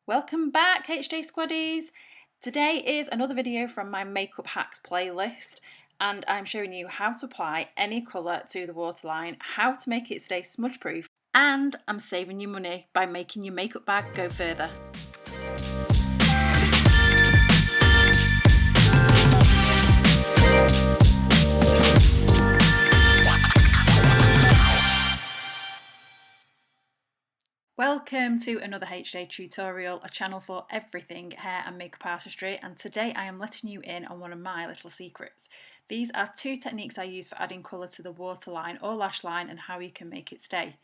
Welcome back, HJ Squaddies! Today is another video from my makeup hacks playlist, and I'm showing you how to apply any colour to the waterline, how to make it stay smudge proof, and I'm saving you money by making your makeup bag go further. Welcome to another HJ tutorial, a channel for everything hair and makeup artistry, and today I am letting you in on one of my little secrets. These are two techniques I use for adding colour to the waterline or lash line and how you can make it stay.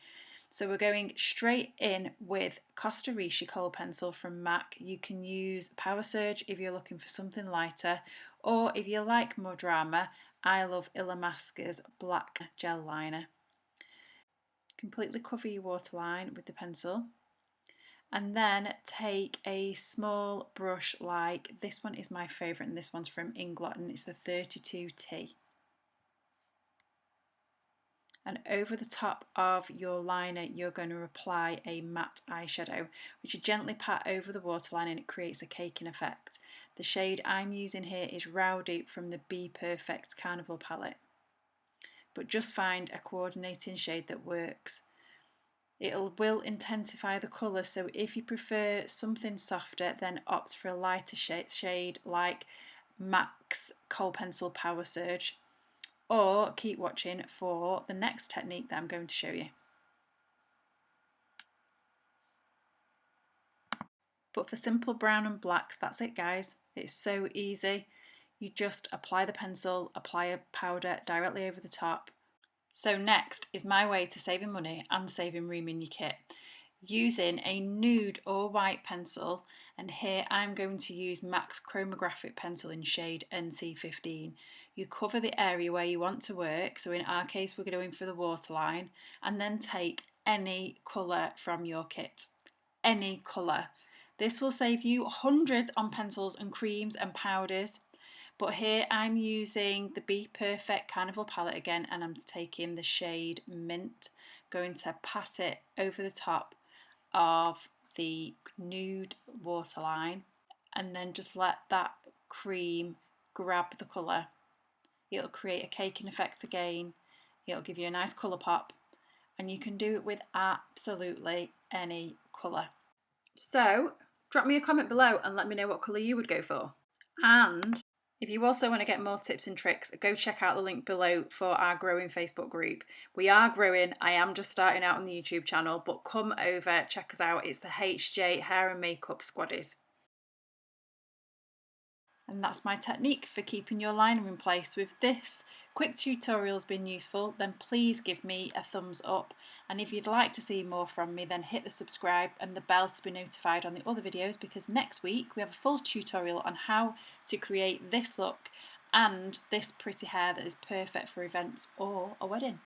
So we're going straight in with Costa Riche Kohl pencil from MAC. You can use Power Surge if you're looking for something lighter, or if you like more drama, I love LLAMASQUA's black gel liner. Completely cover your waterline with the pencil, and then take a small brush like this one is my favourite, and this one's from INGLOT and it's the 32T. And over the top of your liner you're going to apply a matte eyeshadow, which you gently pat over the waterline and it creates a caking effect. The shade I'm using here is Rowdy from the BPERFECT Carnival palette. But just find a coordinating shade that works. It will intensify the colour, so if you prefer something softer then opt for a lighter shade like MAC's Kohl Pencil Power Surge, or keep watching for the next technique that I'm going to show you. But for simple brown and blacks, that's it guys, it's so easy. You just apply the pencil, apply a powder directly over the top. So next is my way to saving money and saving room in your kit. Using a nude or white pencil, and here I'm going to use MAC's Chromagraphic pencil in shade NC15. You cover the area where you want to work, so in our case we're going for the waterline, and then take any colour from your kit. Any colour. This will save you hundreds on pencils and creams and powders. But here I'm using the BPERFECT Carnival palette again, and I'm taking the shade Mint, going to pat it over the top of the nude waterline and then just let that cream grab the colour. It'll create a caking effect again, it'll give you a nice colour pop, and you can do it with absolutely any colour. So drop me a comment below and let me know what colour you would go for. And if you also want to get more tips and tricks, go check out the link below for our growing Facebook group. We are growing. I am just starting out on the YouTube channel, but come over, check us out. It's the HJ Hair and Makeup Squaddies. And that's my technique for keeping your liner in place. With this quick tutorial has been useful, then please give me a thumbs up. And if you'd like to see more from me, then hit the subscribe and the bell to be notified on the other videos, because next week we have a full tutorial on how to create this look and this pretty hair that is perfect for events or a wedding.